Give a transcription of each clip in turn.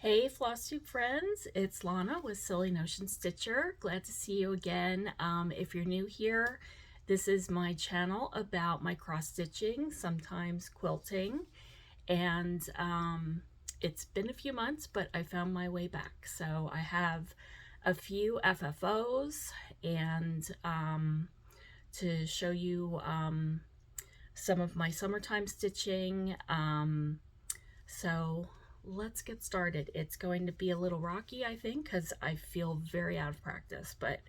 Hey Flosstube friends, it's Lana with Silly Notion Stitcher. Glad to see you again. If you're new here, this is my channel about my cross stitching, sometimes quilting, and it's been a few months, but I found my way back. So I have a few FFOs and to show you some of my summertime stitching. So let's get started. It's going to be a little rocky, I think, because I feel very out of practice, but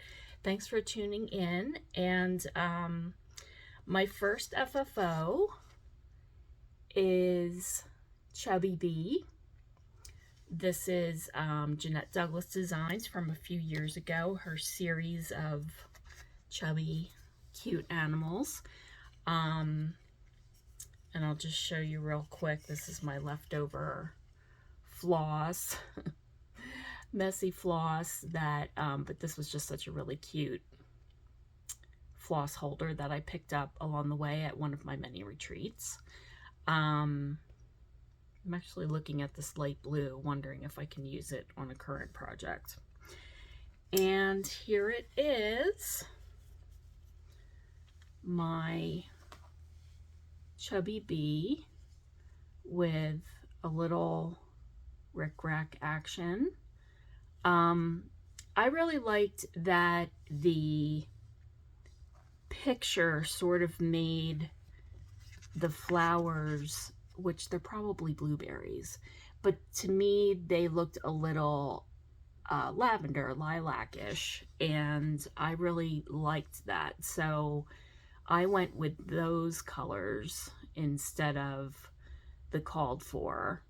thanks for tuning in. And my first FFO is Chubby Bee. This is Jeanette Douglas Designs from a few years ago, her series of chubby, cute animals. And I'll just show you real quick. This is my leftover floss, messy floss that, but this was just such a really cute floss holder that I picked up along the way at one of my many retreats. I'm actually looking at this light blue, wondering if I can use it on a current project. And here it is, my Chubby Bee with a little rick-rack action. I really liked that the picture sort of made the flowers, which they're probably blueberries, but to me they looked a little lavender, lilac-ish, and I really liked that. So I went with those colors instead of the called for.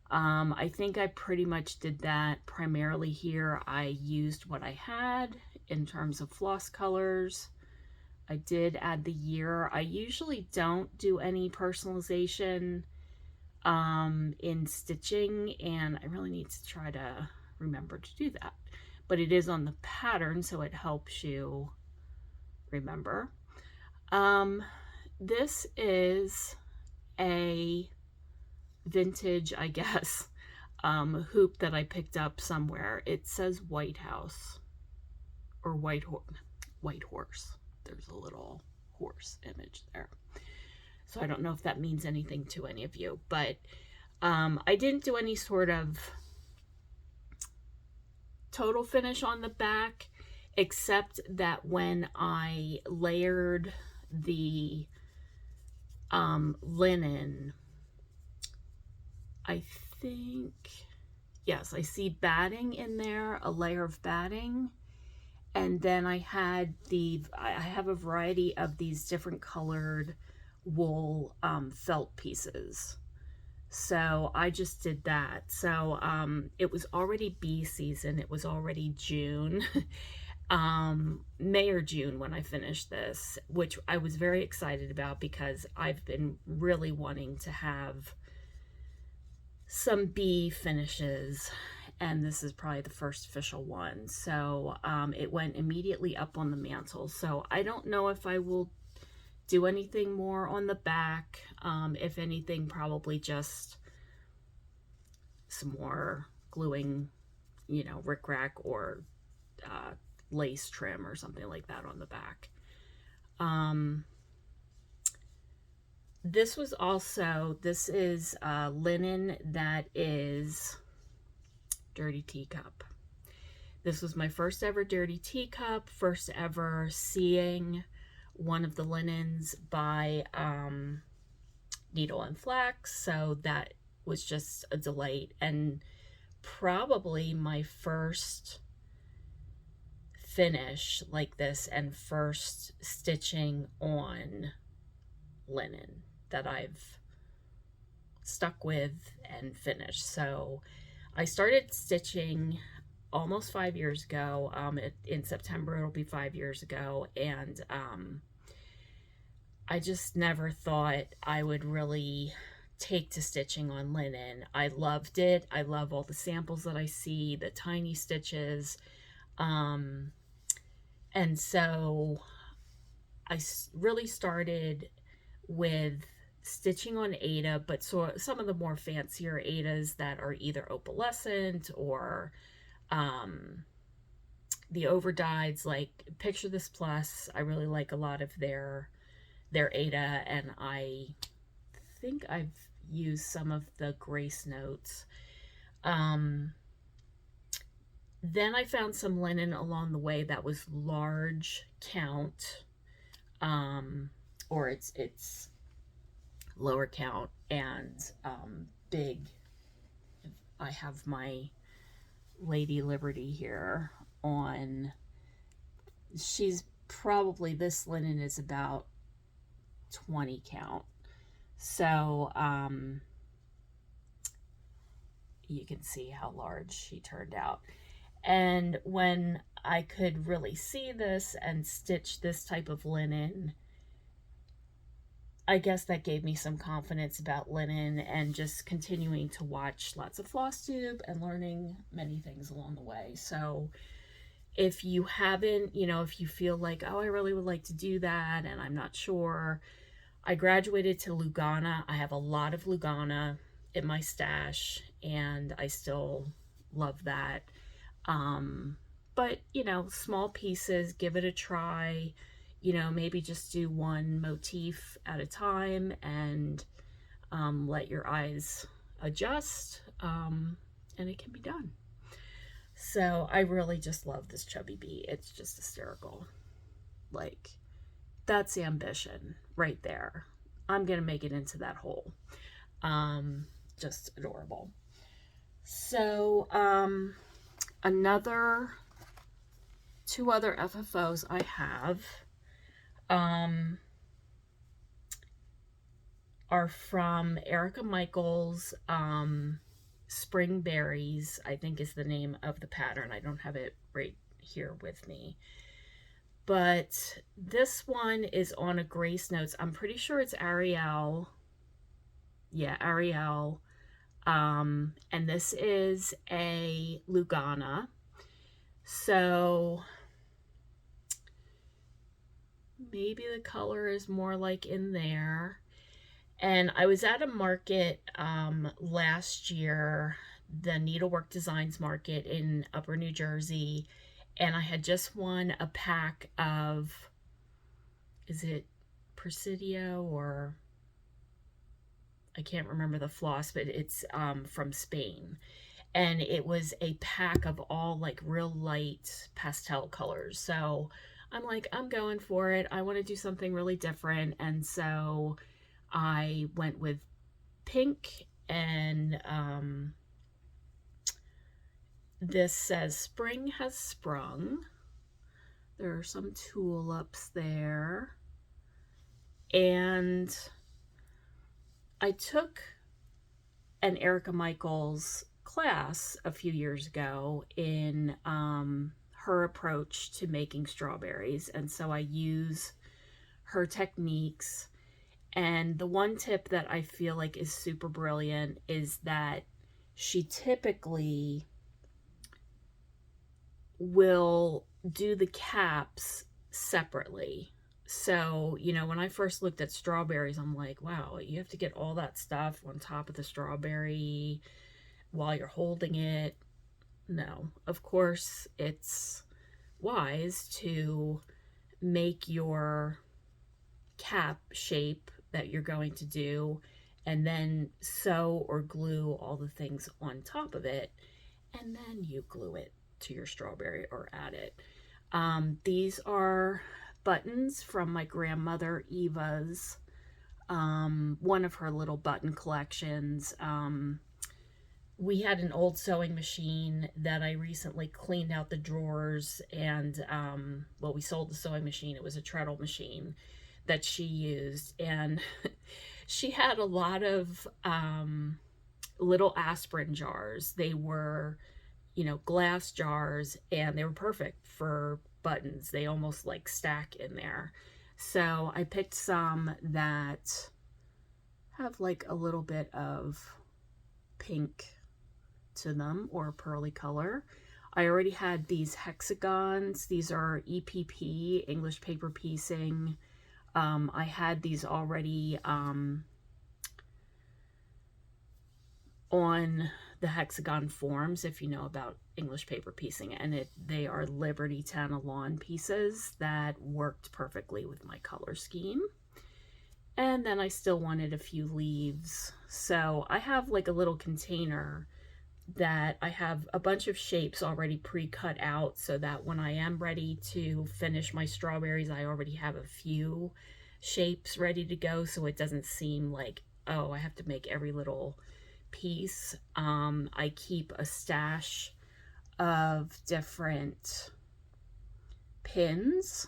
I think I pretty much did that primarily here. I used what I had in terms of floss colors. I did add the year. I usually don't do any personalization in stitching, and I really need to try to remember to do that. But it is on the pattern, so it helps you remember. This is a vintage, I guess, hoop that I picked up somewhere. It says White House or White Horse. There's a little horse image there. So I don't know if that means anything to any of you, but I didn't do any sort of total finish on the back, except that when I layered the linen, I think, yes, I see batting in there, a layer of batting. And then I have a variety of these different colored wool felt pieces. So I just did that. So it was already bee season. It was already June, May or June when I finished this, which I was very excited about because I've been really wanting to have some bee finishes, and this is probably the first official one. So it went immediately up on the mantle. So I don't know if I will do anything more on the back. If anything, probably just some more gluing, you know, rickrack or lace trim or something like that on the back. This is linen that is dirty teacup. This was my first ever dirty teacup, first ever seeing one of the linens by Needle and Flax, so that was just a delight, and probably my first finish like this and first stitching on linen that I've stuck with and finished. So I started stitching almost 5 years ago. In September it'll be 5 years ago, and I just never thought I would really take to stitching on linen. I loved it. I love all the samples that I see, the tiny stitches, and so I really started with stitching on Aida, but so some of the more fancier Aidas that are either opalescent or the overdyes, like Picture This Plus. I really like a lot of their Aida, and I think I've used some of the Grace Notes. Then I found some linen along the way that was large count, or it's lower count, and big. I have my Lady Liberty here on. She's probably, this linen is about 20 count. So you can see how large she turned out. And when I could really see this and stitch this type of linen, I guess that gave me some confidence about linen, and just continuing to watch lots of Flosstube and learning many things along the way. So if you haven't, if you feel like, oh, I really would like to do that and I'm not sure, I graduated to Lugana. I have a lot of Lugana in my stash, and I still love that. But, small pieces, give it a try, maybe just do one motif at a time, and let your eyes adjust, and it can be done. So I really just love this Chubby Bee. It's just hysterical. Like, that's ambition right there. I'm going to make it into that hole. Just adorable. So, two other FFOs I have are from Erica Michaels. Spring Berries, I think, is the name of the pattern. I don't have it right here with me. But this one is on a Grace Notes. I'm pretty sure it's Ariel. Yeah, Ariel. And this is a Lugana. So maybe the color is more like in there. And I was at a market last year, the Needlework Designs Market in Upper New Jersey, and I had just won a pack of, is it Presidio, or I can't remember the floss, but it's from Spain. And it was a pack of all like real light pastel colors. So I'm like, I'm going for it. I want to do something really different. And so I went with pink, and this says Spring Has Sprung. There are some tulips there. And I took an Erica Michaels class a few years ago in her approach to making strawberries. And so I use her techniques. And the one tip that I feel like is super brilliant is that she typically will do the caps separately. So, when I first looked at strawberries, I'm like, wow, you have to get all that stuff on top of the strawberry while you're holding it. No, of course, it's wise to make your cap shape that you're going to do, and then sew or glue all the things on top of it, and then you glue it to your strawberry or add it. These are buttons from my grandmother Eva's, one of her little button collections. We had an old sewing machine that I recently cleaned out the drawers, and well, we sold the sewing machine. It was a treadle machine that she used, and she had a lot of little aspirin jars. They were, glass jars, and they were perfect for buttons. They almost like stack in there. So I picked some that have like a little bit of pink to them, or a pearly color. I already had these hexagons. These are EPP, English paper piecing. I had these already on the hexagon forms, if you know about English paper piecing, and they are Liberty Tana lawn pieces that worked perfectly with my color scheme. And then I still wanted a few leaves, so I have like a little container that I have a bunch of shapes already pre-cut out, so that when I am ready to finish my strawberries, I already have a few shapes ready to go, so it doesn't seem like, oh, I have to make every little piece. I keep a stash of different pins,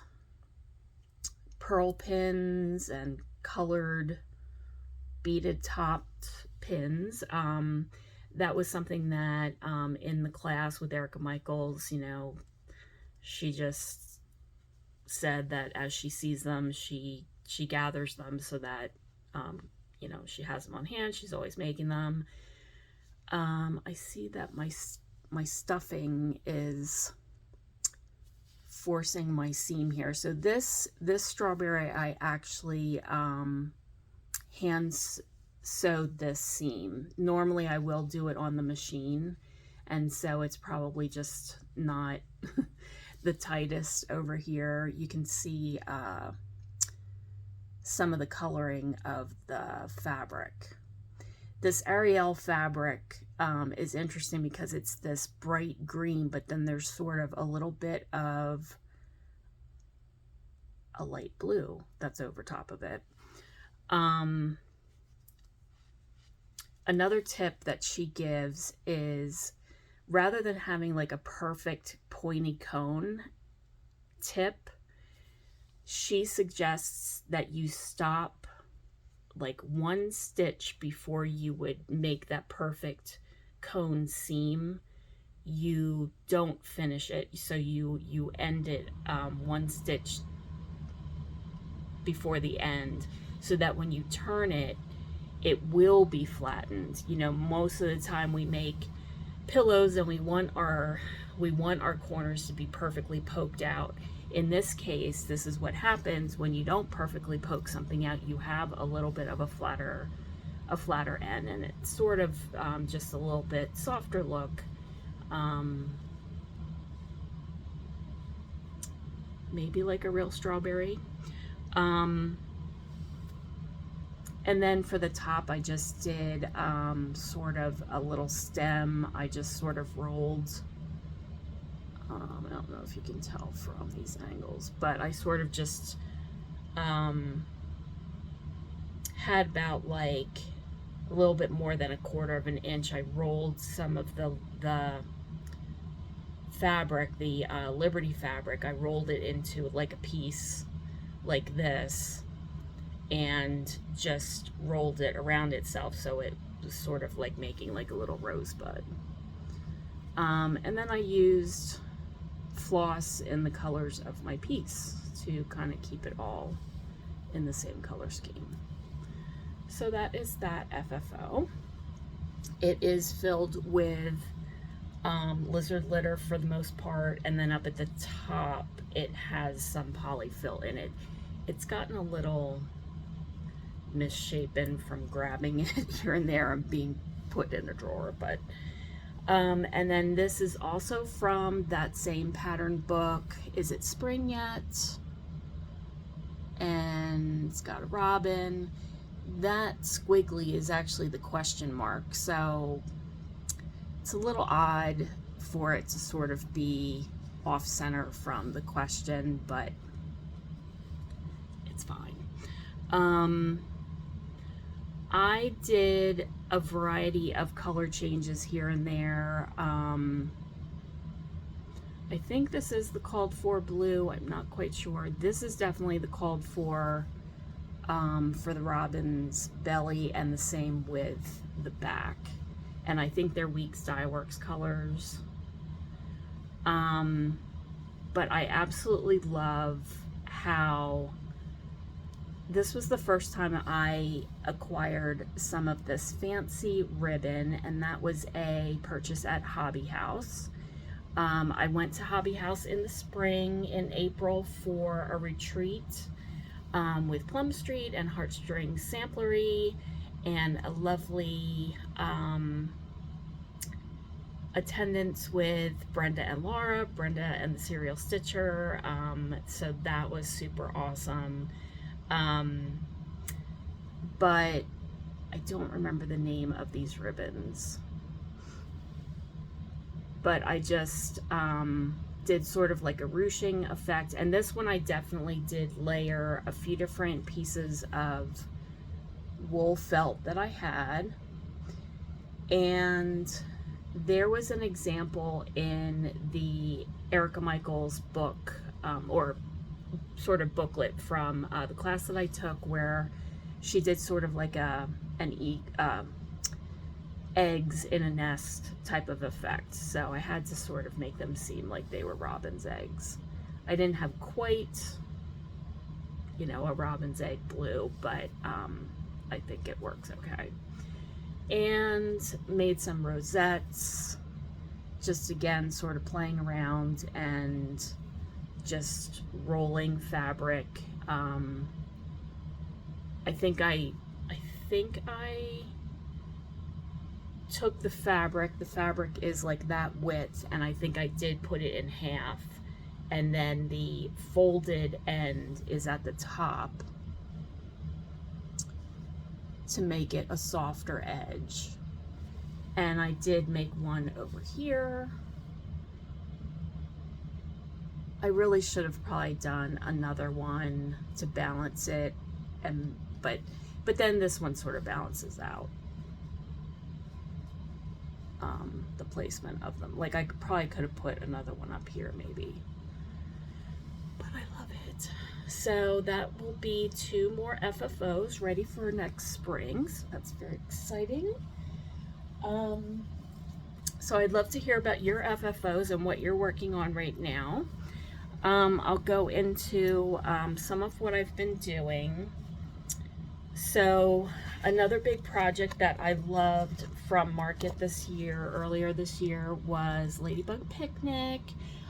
pearl pins and colored beaded topped pins. That was something that in the class with Erica Michaels, you know, she just said that as she sees them, she gathers them so that you know, she has them on hand. She's always making them. I see that my stuffing is forcing my seam here. So this strawberry, I actually hand sewed this seam. Normally I will do it on the machine, and so it's probably just not the tightest over here. You can see some of the coloring of the fabric. This Ariel fabric is interesting because it's this bright green, but then there's sort of a little bit of a light blue that's over top of it. Another tip that she gives is, rather than having like a perfect pointy cone tip, she suggests that you stop like one stitch before you would make that perfect cone seam. You don't finish it, so you end it one stitch before the end, so that when you turn it, it will be flattened. You know, most of the time we make pillows and we want our corners to be perfectly poked out. In this case, this is what happens when you don't perfectly poke something out. You have a little bit of a flatter end, and it's sort of just a little bit softer look. Maybe like a real strawberry. And then for the top, I just did sort of a little stem. I just sort of rolled, I don't know if you can tell from these angles, but I sort of just had about like a little bit more than 1/4 of an inch. I rolled some of the fabric, the Liberty fabric, I rolled it into like a piece like this, and just rolled it around itself, so it was sort of like making like a little rosebud. And then I used floss in the colors of my piece to kind of keep it all in the same color scheme. So that is that FFO. It is filled with lizard litter for the most part, and then up at the top it has some polyfill in it. It's gotten a little misshapen from grabbing it here and there and being put in a drawer, but and then this is also from that same pattern book, Is It Spring Yet? And it's got a robin. That squiggly is actually the question mark, so it's a little odd for it to sort of be off center from the question, but it's fine. I did a variety of color changes here and there. I think this is the called for blue. I'm not quite sure. This is definitely the called for the robin's belly, and the same with the back. And I think they're Weeks Dye Works colors. But I absolutely love how this was the first time I acquired some of this fancy ribbon, and that was a purchase at Hobby House. I went to Hobby House in the spring, in April, for a retreat with Plum Street and Heartstrings Samplery, and a lovely attendance with Brenda and Laura, Brenda and the Serial Stitcher. So that was super awesome. But I don't remember the name of these ribbons. But I just did sort of like a ruching effect. And this one I definitely did layer a few different pieces of wool felt that I had. And there was an example in the Erica Michaels book, or sort of booklet from the class that I took, where she did sort of like eggs in a nest type of effect. So I had to sort of make them seem like they were robin's eggs. I didn't have quite, you know, a robin's egg blue, but I think it works okay. And made some rosettes, just again sort of playing around and just rolling fabric. I think I took the fabric is like that width, and I think I did put it in half, and then the folded end is at the top to make it a softer edge. And I did make one over here. I really should have probably done another one to balance it, and but then this one sort of balances out the placement of them. Like I probably could have put another one up here maybe, but I love it. So that will be 2 more FFOs ready for next spring. So that's very exciting. So I'd love to hear about your FFOs and what you're working on right now. I'll go into some of what I've been doing. So another big project that I loved from market earlier this year, was Ladybug Picnic.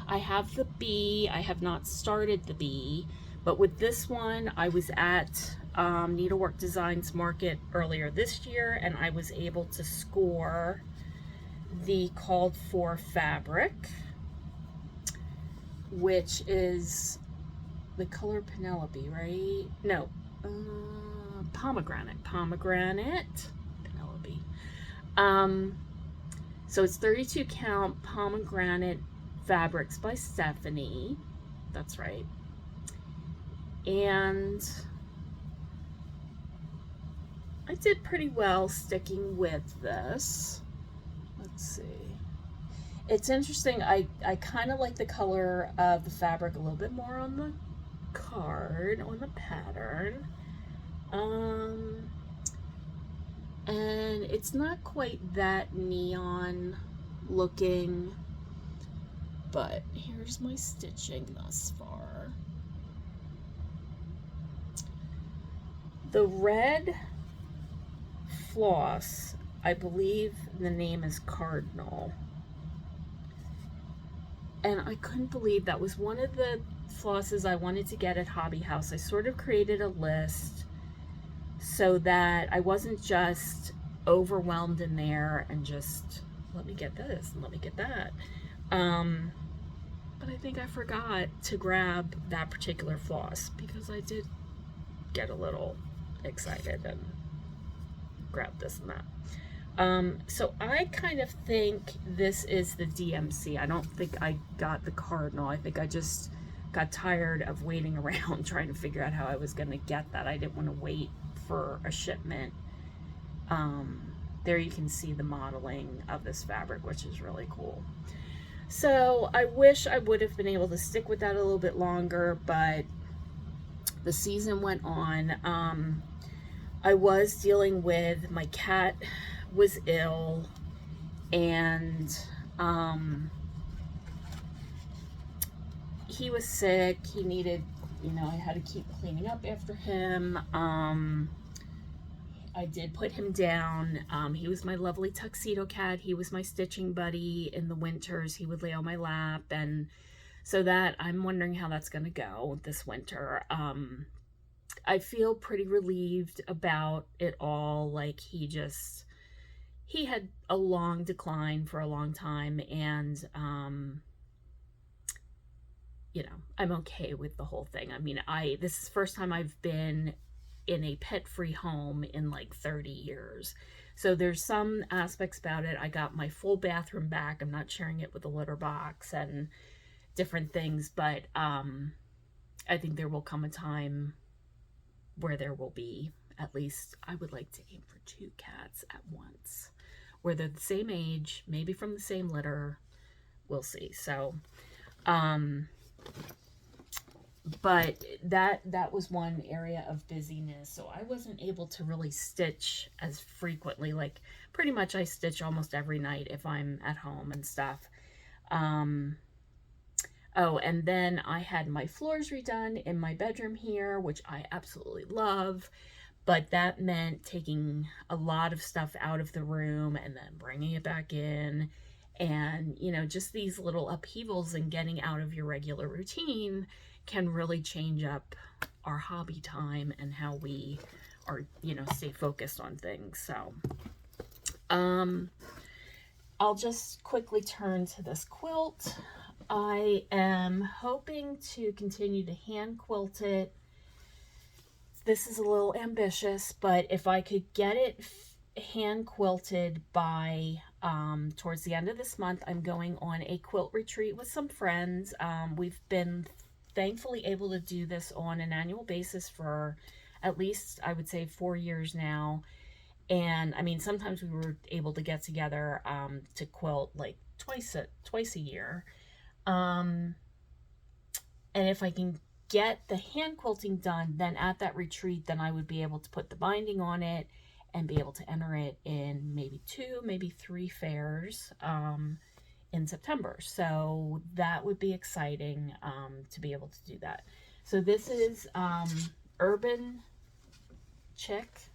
I have the bee. I have not started the bee, but with this one, I was at Needlework Designs Market earlier this year, and I was able to score the called for fabric, which is the color Penelope, right? No, pomegranate, Penelope. So it's 32 count pomegranate fabrics by Stephanie. That's right. And I did pretty well sticking with this. Let's see. It's interesting. I kind of like the color of the fabric a little bit more on the card, on the pattern. And it's not quite that neon looking, but here's my stitching thus far. The red floss, I believe the name is Cardinal. And I couldn't believe that was one of the flosses I wanted to get at Hobby House. I sort of created a list so that I wasn't just overwhelmed in there and just, let me get this and let me get that. But I think I forgot to grab that particular floss because I did get a little excited and grab this and that. So I kind of think this is the DMC. I don't think I got the Cardinal. I think I just got tired of waiting around trying to figure out how I was going to get that. I didn't want to wait for a shipment. There you can see the modeling of this fabric, which is really cool. So I wish I would have been able to stick with that a little bit longer, but the season went on. I was dealing with, my cat was ill, and he was sick. He needed, you know, I had to keep cleaning up after him. I did put him down. He was my lovely tuxedo cat. He was my stitching buddy in the winters. He would lay on my lap, and so that I'm wondering how that's going to go this winter. I feel pretty relieved about it all. Like, he had a long decline for a long time, and I'm okay with the whole thing. I mean, this is the first time I've been in a pet-free home in like 30 years. So there's some aspects about it. I got my full bathroom back. I'm not sharing it with a litter box and different things, but I think there will come a time where there will be, at least I would like to aim for 2 cats at once, where they're the same age, maybe from the same litter. We'll see. So but that was one area of busyness, so I wasn't able to really stitch as frequently. Like, pretty much I stitch almost every night if I'm at home and stuff. Oh, and then I had my floors redone in my bedroom here, which I absolutely love, but that meant taking a lot of stuff out of the room and then bringing it back in, and just these little upheavals and getting out of your regular routine can really change up our hobby time and how we are, stay focused on things. So I'll just quickly turn to this quilt. I am hoping to continue to hand quilt it. This is a little ambitious, but if I could get it hand quilted by towards the end of this month, I'm going on a quilt retreat with some friends. We've been thankfully able to do this on an annual basis for at least, I would say, 4 years now. And I mean, sometimes we were able to get together to quilt like twice a year. And if I can get the hand quilting done, then at that retreat, then I would be able to put the binding on it and be able to enter it in maybe 2, maybe 3 fairs in September. So that would be exciting to be able to do that. So this is Urban Chicks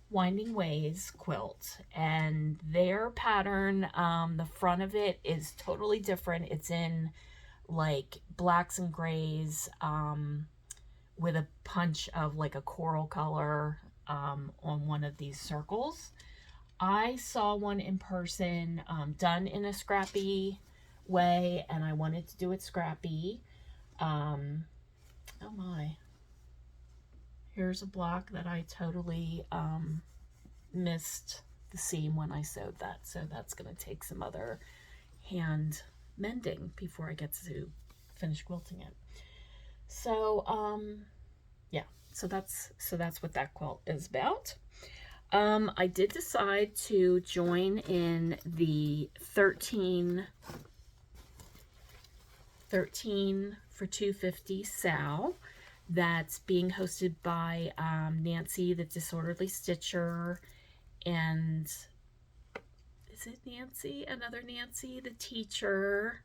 Winding Ways quilt, and their pattern, the front of it is totally different. It's in like blacks and grays with a punch of like a coral color on one of these circles. I saw one in person done in a scrappy way, and I wanted to do it scrappy. Oh my. Here's a block that I totally missed the seam when I sewed that. So that's going to take some other hand mending before I get to finish quilting it. So yeah, so that's what that quilt is about. I did decide to join in the 13 for $2.50 SAL that's being hosted by Nancy, the Disorderly Stitcher, and is it Nancy? Another Nancy, the teacher.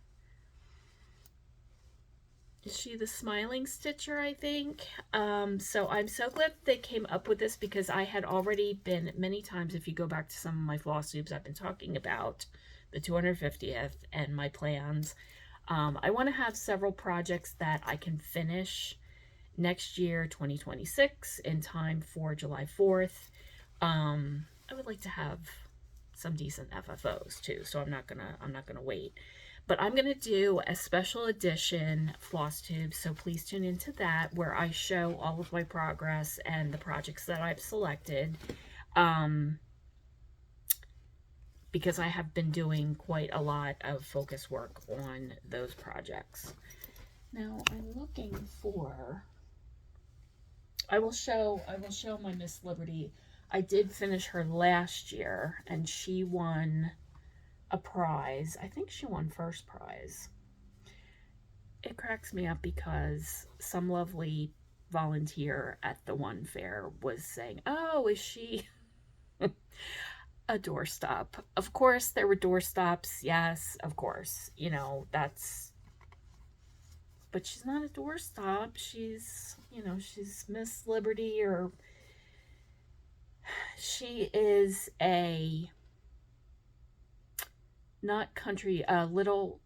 Is she the Smiling Stitcher, I think? So I'm so glad they came up with this, because I had already been many times, if you go back to some of my Flosstubes, I've been talking about the 250th and my plans. I want to have several projects that I can finish next year, 2026, in time for July 4th. I would like to have some decent FFOs too, so I'm not gonna wait. But I'm gonna do a special edition Flosstube, so please tune into that, where I show all of my progress and the projects that I've selected. Because I have been doing quite a lot of focus work on those projects. Now I'm looking for, I will show my Miss Liberty. I did finish her last year, and she won a prize. I think she won first prize. It cracks me up because some lovely volunteer at the one fair was saying, oh, is she a doorstop? Of course there were doorstops, yes, of course, that's, but she's not a doorstop. She's, she's Miss Liberty, or she is a not country, Little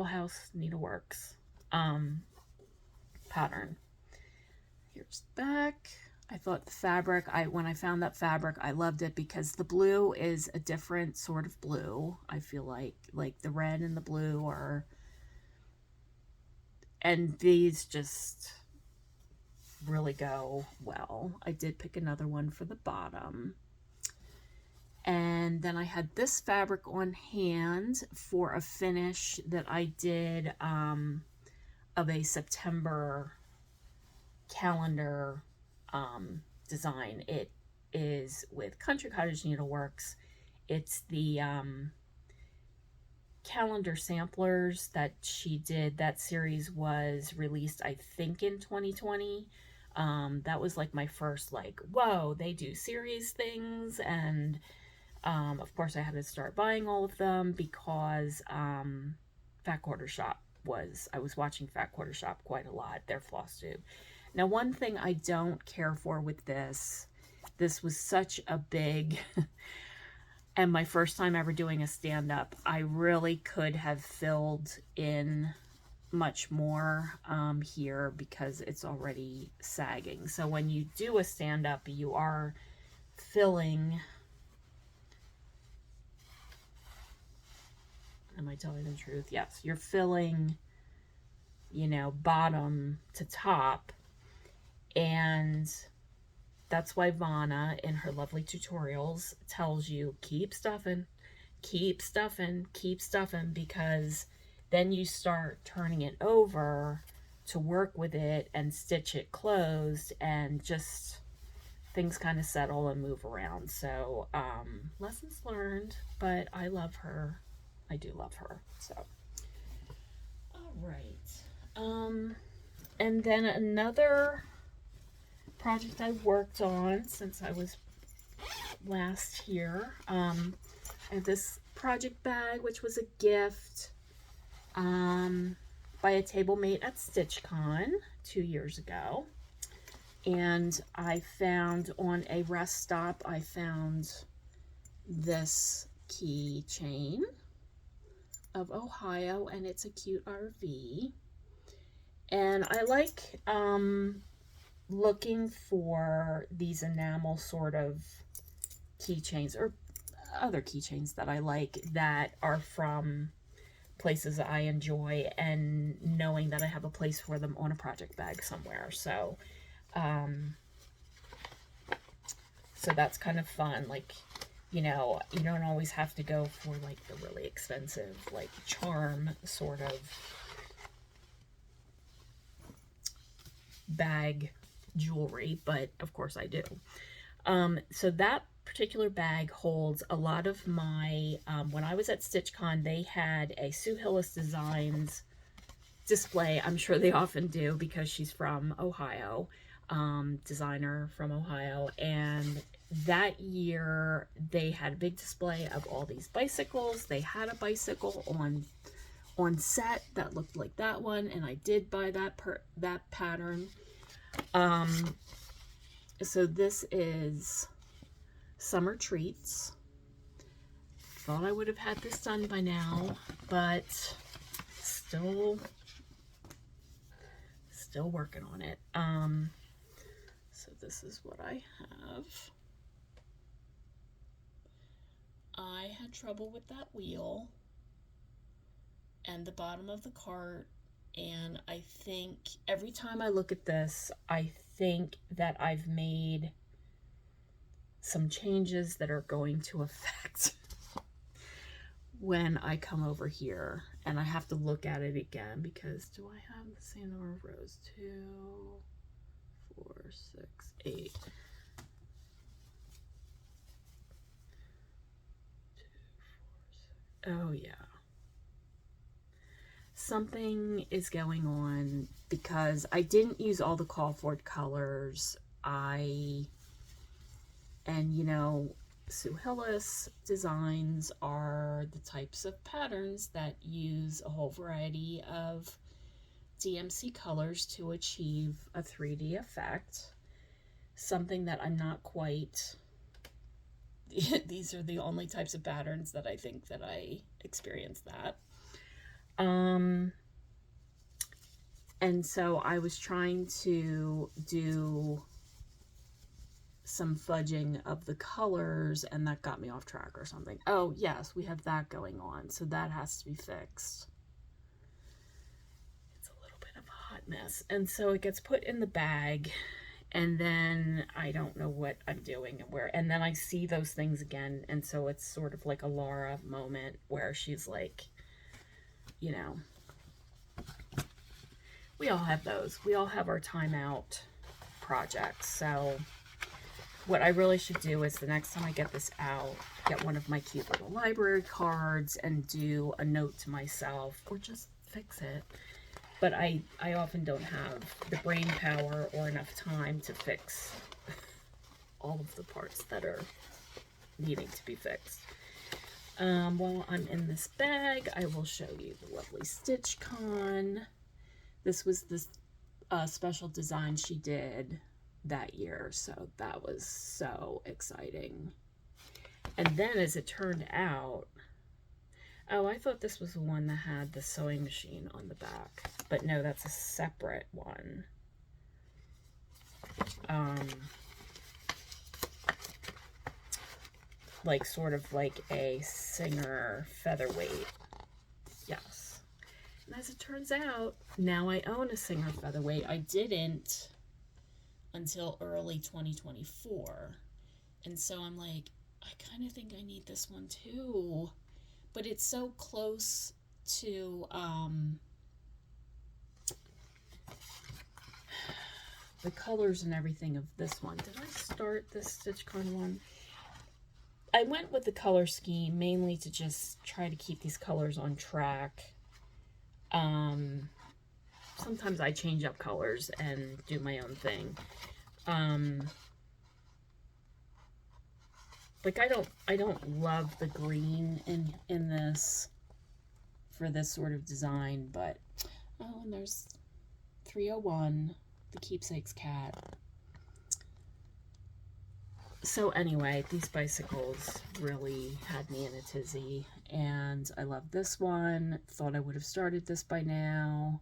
House Needleworks pattern. Here's the back. I thought the fabric, when I found that fabric, I loved it because the blue is a different sort of blue. I feel like the red and the blue are, and these just really go well. I did pick another one for the bottom. And then I had this fabric on hand for a finish that I did of a September calendar design. It is with Country Cottage Needleworks. It's the calendar samplers that she did. That series was released, I think, in 2020. That was like my first, like, whoa, they do series things. And of course I had to start buying all of them because Fat Quarter Shop I was watching Fat Quarter Shop quite a lot, their Flosstube. Now, one thing I don't care for with this was such a big, and my first time ever doing a stand-up, I really could have filled in much more here because it's already sagging. So when you do a stand-up, you are filling, am I telling the truth? Yes, you're filling, you know, bottom to top. And that's why Vanna, in her lovely tutorials, tells you keep stuffing, keep stuffing, keep stuffing, because then you start turning it over to work with it and stitch it closed, and just things kind of settle and move around. So lessons learned, but I love her. I do love her. So all right. And then another project I worked on since I was last here. I have this project bag, which was a gift by a table mate at StitchCon 2 years ago. And I found on a rest stop, I found this keychain of Ohio, and it's a cute RV. And I like looking for these enamel sort of keychains, or other keychains that I like that are from places that I enjoy, and knowing that I have a place for them on a project bag somewhere. So so that's kind of fun. Like, you know, you don't always have to go for like the really expensive, like, charm sort of bag jewelry, but of course I do. So that particular bag holds a lot of my, when I was at StitchCon, they had a Sue Hillis Designs display. I'm sure they often do because she's from Ohio, designer from Ohio. And that year they had a big display of all these bicycles. They had a bicycle on set that looked like that one, and I did buy that pattern. So this is Summer Treats. Thought I would have had this done by now, but still working on it. So this is what I have. I had trouble with that wheel and the bottom of the cart, and I think every time I look at this, I think that I've made some changes that are going to affect when I come over here, and I have to look at it again because do I have the same number of rows? 2, 4, 6, 8. 2, 4, 6. Oh yeah. Something is going on because I didn't use all the call for colors. And you know, Sue Hillis designs are the types of patterns that use a whole variety of DMC colors to achieve a 3D effect. Something that I'm not quite, these are the only types of patterns that I think that I experience that. And so I was trying to do some fudging of the colors, and that got me off track or something. Oh, yes, we have that going on, so that has to be fixed. It's a little bit of a hot mess. And so it gets put in the bag, and then I don't know what I'm doing and where. And then I see those things again, and so it's sort of like a Laura moment where she's like, you know, we all have those. We all have our timeout projects. So what I really should do is the next time I get this out, get one of my cute little library cards and do a note to myself, or just fix it. But I often don't have the brain power or enough time to fix all of the parts that are needing to be fixed. While I'm in this bag, I will show you the lovely Stitch Con. This was this special design she did that year, so that was so exciting. And then as it turned out, oh, I thought this was the one that had the sewing machine on the back, but no, that's a separate one. Like sort of like a Singer featherweight. Yes. And as it turns out, now I own a Singer featherweight. I didn't until early 2024. And so I'm like, I kind of think I need this one too. But it's so close to the colors and everything of this one. Did I start this StitchCon one? I went with the color scheme mainly to just try to keep these colors on track. Sometimes I change up colors and do my own thing. Like I don't love the green in this for this sort of design, but oh, and there's 301, the keepsake's cat. So anyway, these bicycles really had me in a tizzy, and I love this one. Thought I would have started this by now.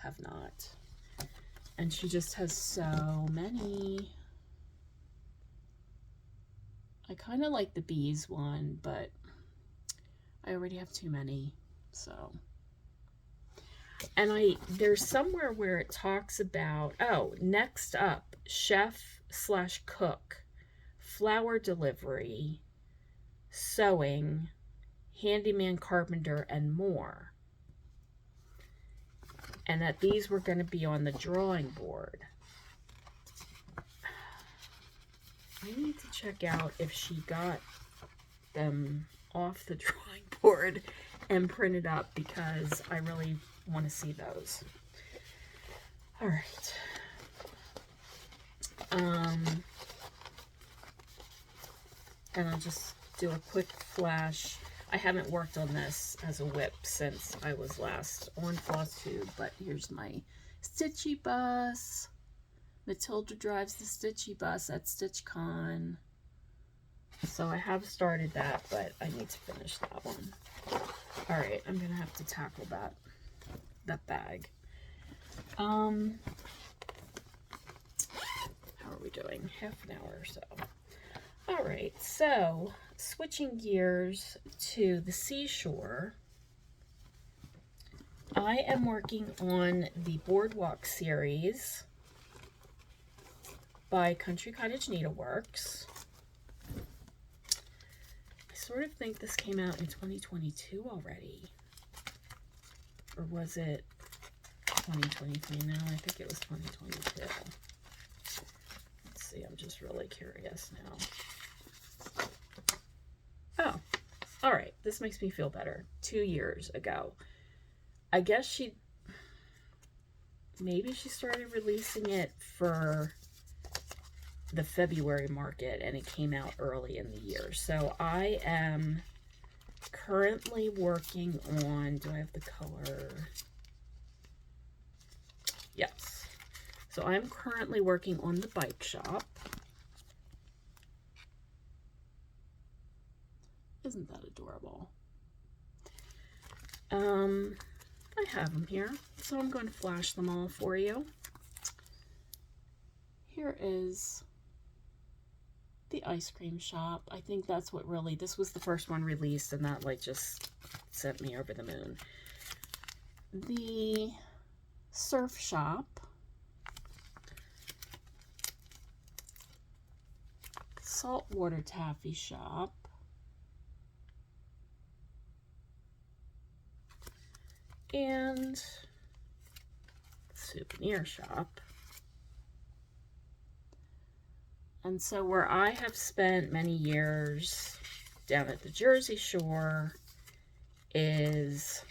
Have not. And she just has so many. I kind of like the bees one, but I already have too many, so. And there's somewhere where it talks about, oh, next up, chef/cook, flower delivery, sewing, handyman, carpenter, and more. And that these were going to be on the drawing board. I need to check out if she got them off the drawing board and printed up, because I really want to see those. All right. And I'll just do a quick flash. I haven't worked on this as a whip since I was last on Flosstube, but here's my Stitchy bus. Matilda drives the Stitchy bus at StitchCon. So I have started that, but I need to finish that one. All right, I'm gonna have to tackle that bag. How are we doing? Half an hour or so. All right, so switching gears to the seashore, I am working on the Boardwalk series by Country Cottage Needleworks. I sort of think this came out in 2022 already. Or was it 2023? No, I think it was 2022. Let's see, I'm just really curious now. Oh, all right. This makes me feel better. 2 years ago. I guess maybe she started releasing it for the February market, and it came out early in the year. So I am currently working on, do I have the color? Yes. So I'm currently working on the Bike Shop. Isn't that adorable? I have them here, so I'm going to flash them all for you. Here is the ice cream shop. I think that's what really, this was the first one released, and that like just sent me over the moon. The surf shop, saltwater taffy shop, and souvenir shop. And so where I have spent many years down at the Jersey Shore is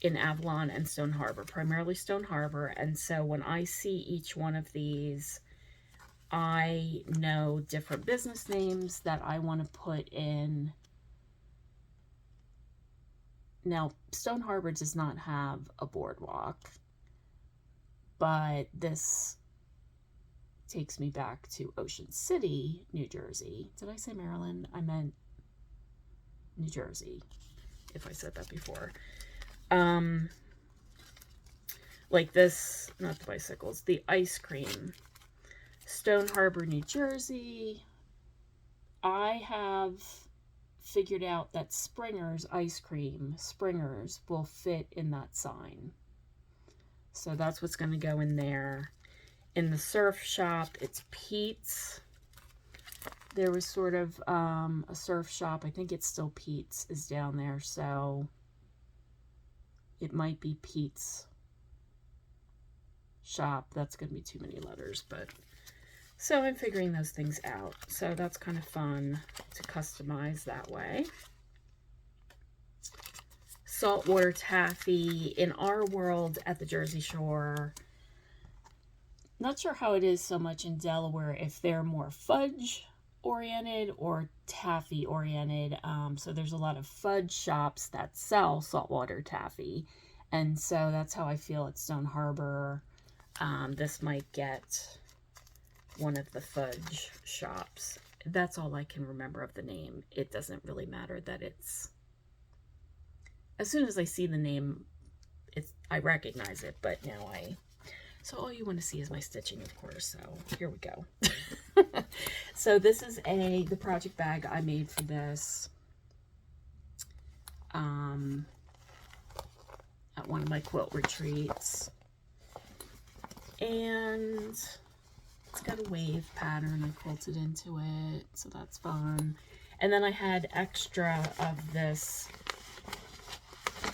in Avalon and Stone Harbor, primarily Stone Harbor. And so when I see each one of these, I know different business names that I want to put in. Now, Stone Harbor does not have a boardwalk, but this takes me back to Ocean City, New Jersey. Did I say Maryland? I meant New Jersey, if I said that before. Like this, not the bicycles, the ice cream. Stone Harbor, New Jersey. I have figured out that Springer's ice cream, Springer's, will fit in that sign. So that's what's going to go in there. In the surf shop, it's Pete's. There was sort of a surf shop. I think it's still Pete's is down there. So it might be Pete's shop. That's going to be too many letters, but so I'm figuring those things out. So that's kind of fun to customize that way. Saltwater taffy in our world at the Jersey Shore. Not sure how it is so much in Delaware, if they're more fudge oriented or taffy oriented. So there's a lot of fudge shops that sell saltwater taffy. And so that's how I feel at Stone Harbor. This might get one of the fudge shops. That's all I can remember of the name. It doesn't really matter that it's, as soon as I see the name, I recognize it, but now so all you want to see is my stitching, of course, so here we go. So this is the project bag I made for this at one of my quilt retreats. And it's got a wave pattern I quilted into it, so that's fun. And then I had extra of this.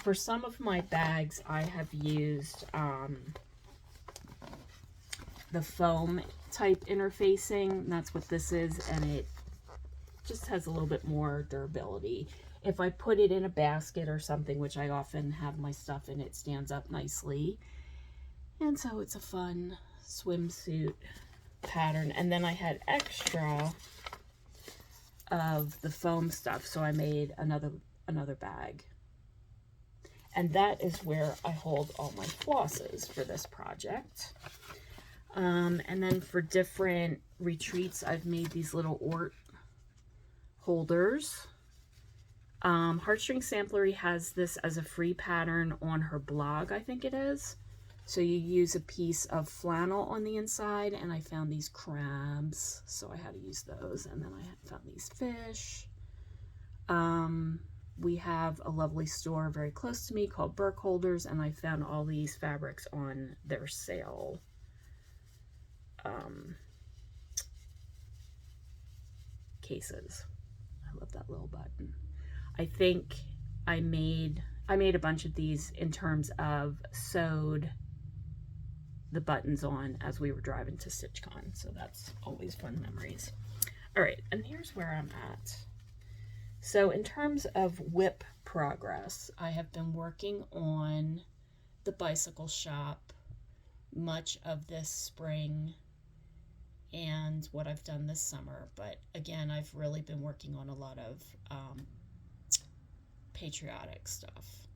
For some of my bags, I have used the foam type interfacing. That's what this is, and it just has a little bit more durability. If I put it in a basket or something, which I often have my stuff in, it stands up nicely. And so it's a fun swimsuit pattern. And then I had extra of the foam stuff, so I made another bag. And that is where I hold all my flosses for this project. And then for different retreats, I've made these little Ort holders. Heartstring Samplery has this as a free pattern on her blog, I think it is. So you use a piece of flannel on the inside, and I found these crabs, so I had to use those. And then I found these fish. We have a lovely store very close to me called Burke Holders, and I found all these fabrics on their sale. Cases. I love that little button. I think I made a bunch of these in terms of sewed the buttons on as we were driving to StitchCon, so that's always fun memories. All right, and here's where I'm at. So in terms of WIP progress, I have been working on the bicycle shop much of this spring and what I've done this summer, but again, I've really been working on a lot of patriotic stuff.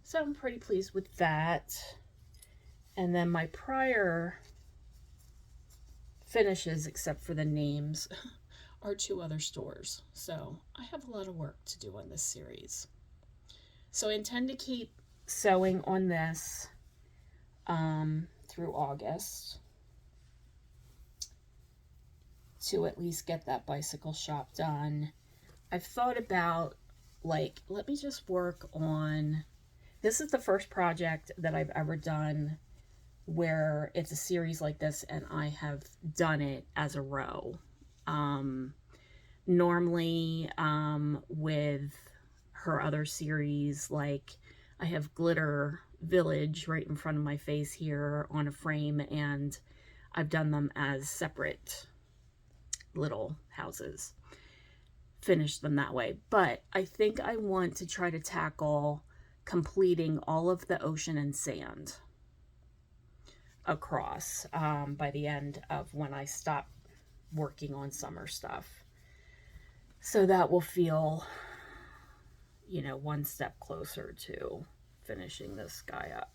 So I'm pretty pleased with that. And then my prior finishes, except for the names, are 2 other stores. So I have a lot of work to do on this series. So I intend to keep sewing on this through August to at least get that bicycle shop done. I've thought about, like, let me just work on, this is the first project that I've ever done where it's a series like this and I have done it as a row. Normally with her other series, like I have Glitter Village right in front of my face here on a frame, and I've done them as separate little houses, finished them that way. But I think I want to try to tackle completing all of the ocean and sand across by the end of when I stop working on summer stuff. So that will feel, you know, one step closer to finishing this guy up.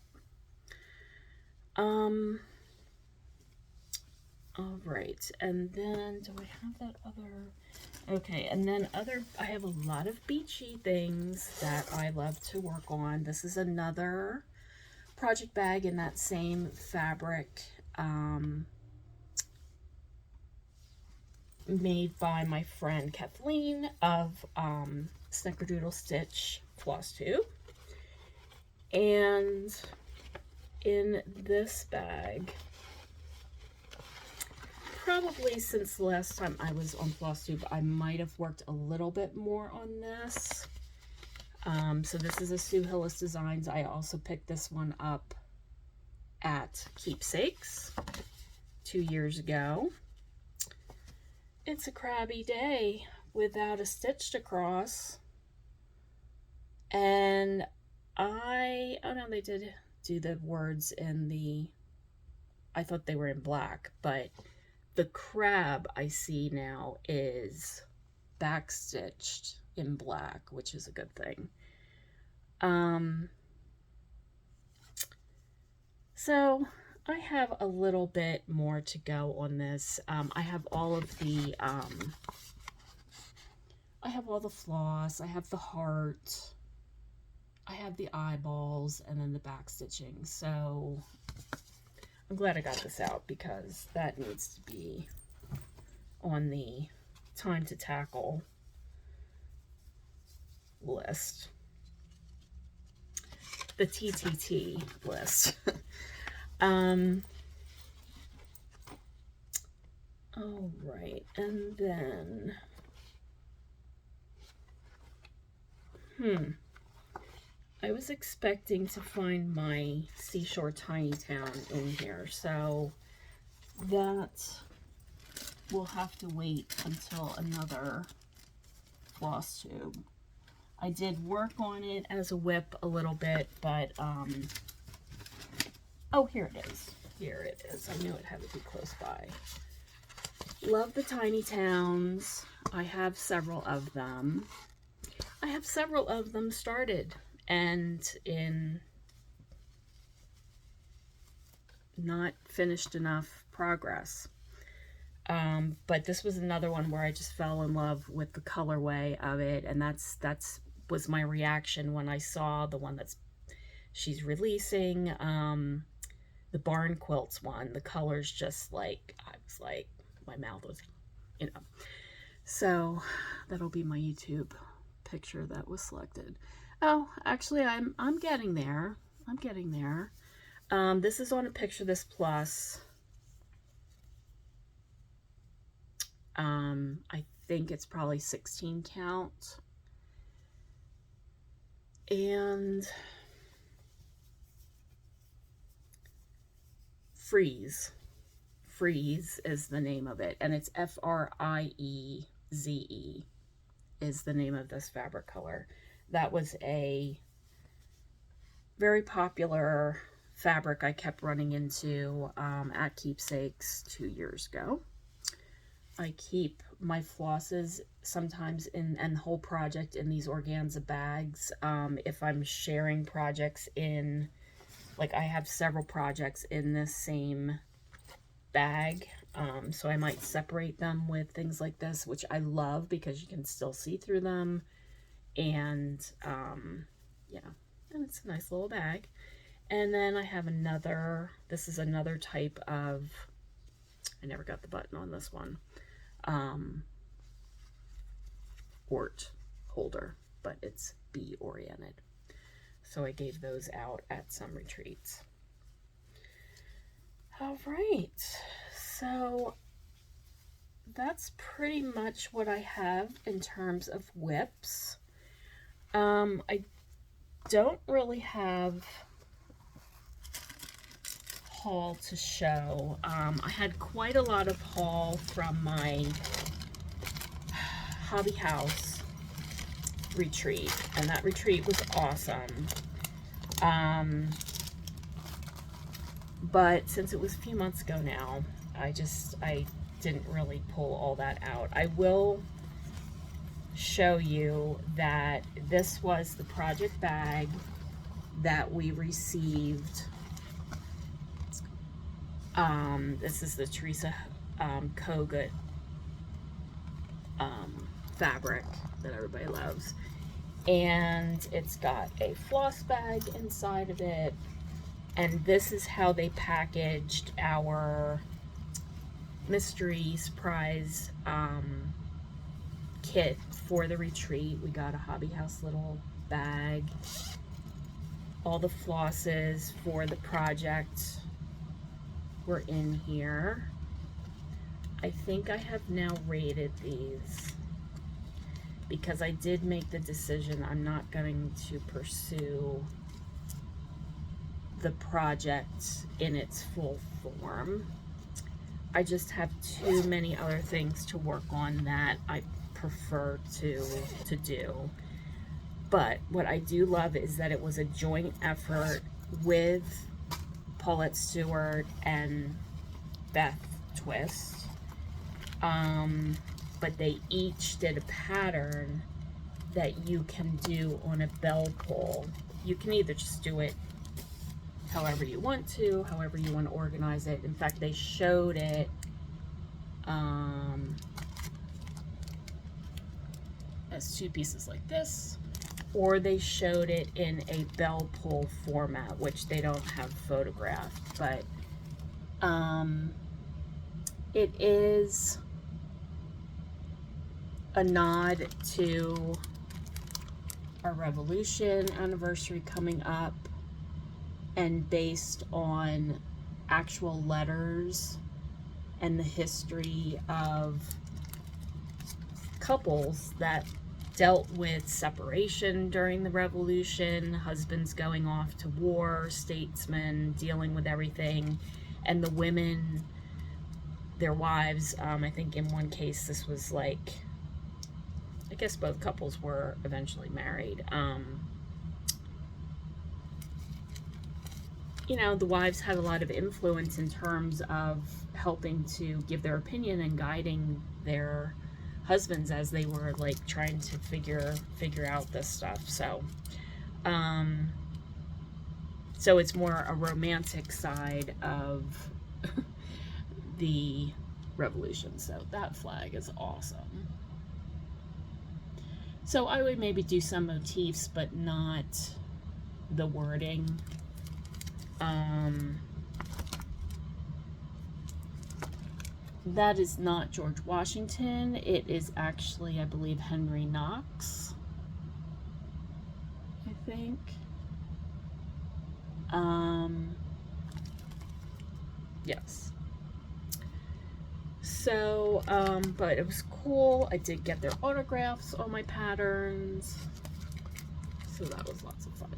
All right, and then do I have that other? Okay, and then I have a lot of beachy things that I love to work on. This is another project bag in that same fabric, made by my friend Kathleen of Snickerdoodle Stitch Flosstube. And in this bag, probably since the last time I was on Flosstube, I might have worked a little bit more on this. So this is a Sue Hillis Designs. I also picked this one up at Keepsakes 2 years ago. It's a crabby day without a stitched across. And oh no, they did do the words in the, I thought they were in black, but the crab I see now is backstitched in black, which is a good thing. So I have a little bit more to go on this. I have all of the, I have all the floss, I have the heart, I have the eyeballs, and then the back stitching. So I'm glad I got this out because that needs to be on the time to tackle list. The TTT list. All right, and then, I was expecting to find my Seashore Tiny Town in here, so that will have to wait until another Flosstube. I did work on it as a whip a little bit, but, oh, here it is. Here it is. I knew it had to be close by. Love the tiny towns. I have several of them. I have several of them started and in not finished enough progress. But this was another one where I just fell in love with the colorway of it, and that's was my reaction when I saw the one she's releasing, the Barn Quilts one. The colors just like, I was like, my mouth was, you know. So that'll be my YouTube picture that was selected. Oh, actually, I'm getting there. I'm getting there. This is on a Picture This Plus. I think it's probably 16 count. And Freeze is the name of it, and it's Frieze is the name of this fabric color. That was a very popular fabric I kept running into at Keepsakes 2 years ago. I keep my flosses sometimes and the whole project in these organza bags. If I'm sharing projects in, like I have several projects in this same bag, so I might separate them with things like this, which I love because you can still see through them, and yeah, and it's a nice little bag. And then I have another, this is another type of, I never got the button on this one, Ort holder, but it's bee oriented. So I gave those out at some retreats. All right, so that's pretty much what I have in terms of whips. I don't really have haul to show. I had quite a lot of haul from my hobby house retreat, and that retreat was awesome. But since it was a few months ago now, I didn't really pull all that out. I will show you that this was the project bag that we received. This is the Teresa Kogut fabric that everybody loves. And it's got a floss bag inside of it. And this is how they packaged our mystery surprise kit for the retreat. We got a hobby house little bag, all the flosses for the project were in here. I think I have now rated these because I did make the decision I'm not going to pursue the project in its full form. I just have too many other things to work on that I prefer to do. But what I do love is that it was a joint effort with Paulette Stewart and Beth Twist. But they each did a pattern that you can do on a bell pull. You can either just do it however you want to, however you want to organize it. In fact, they showed it as two pieces like this, or they showed it in a bell pull format, which they don't have photographed, but it is a nod to our Revolution anniversary coming up, and based on actual letters and the history of couples that dealt with separation during the Revolution, husbands going off to war, statesmen dealing with everything, and the women, their wives, I think in one case this was like, I guess both couples were eventually married. You know, the wives had a lot of influence in terms of helping to give their opinion and guiding their husbands as they were like trying to figure out this stuff. So so it's more a romantic side of the Revolution. So that flag is awesome. So I would maybe do some motifs, but not the wording. That is not George Washington. It is actually, I believe, Henry Knox, I think. Yes. So, but it was cool. I did get their autographs on my patterns. So that was lots of fun.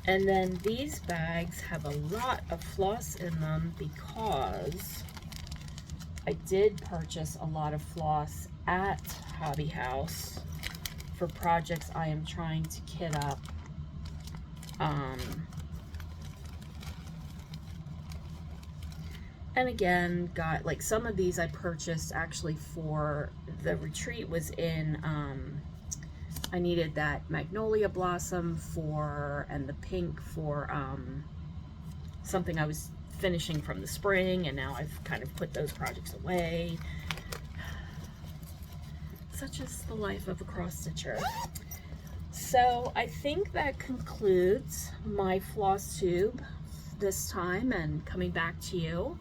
And then these bags have a lot of floss in them because I did purchase a lot of floss at Hobby House for projects I am trying to kit up. And again, got like some of these I purchased actually for the retreat was in, I needed that magnolia blossom for, and the pink for something I was finishing from the spring, and now I've kind of put those projects away. such is the life of a cross stitcher. So I think that concludes my floss tube this time and coming back to you.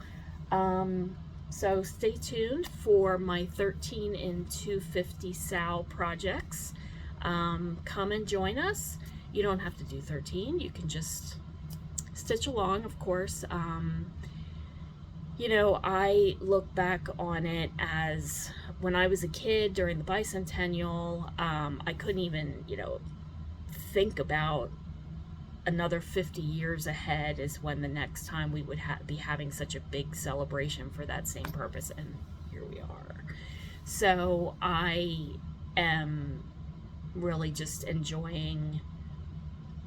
So stay tuned for my 13 in 250 SAL projects. Come and join us. You don't have to do 13, you can just stitch along, of course. You know, I look back on it as when I was a kid during the bicentennial, I couldn't even, you know, think about another 50 years ahead is when the next time we would be having such a big celebration for that same purpose, and here we are. So I am really just enjoying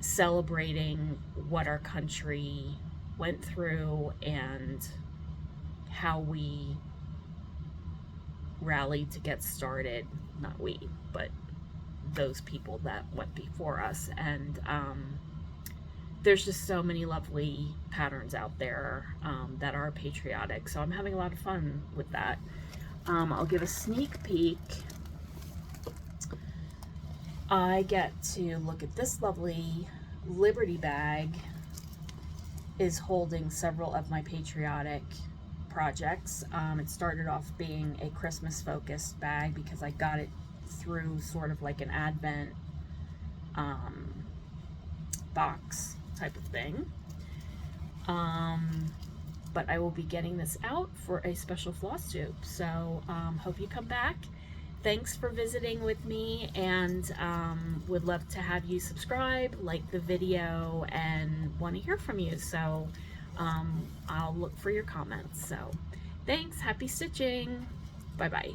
celebrating what our country went through and how we rallied to get started. Not we, but those people that went before us. And there's just so many lovely patterns out there that are patriotic, so I'm having a lot of fun with that. I'll give a sneak peek. I get to look at this lovely Liberty bag is holding several of my patriotic projects. It started off being a Christmas focused bag because I got it through sort of like an Advent box type of thing. But I will be getting this out for a special floss tube, so hope you come back. Thanks for visiting with me, and would love to have you subscribe, like the video, and want to hear from you. So I'll look for your comments. So thanks, happy stitching, bye bye.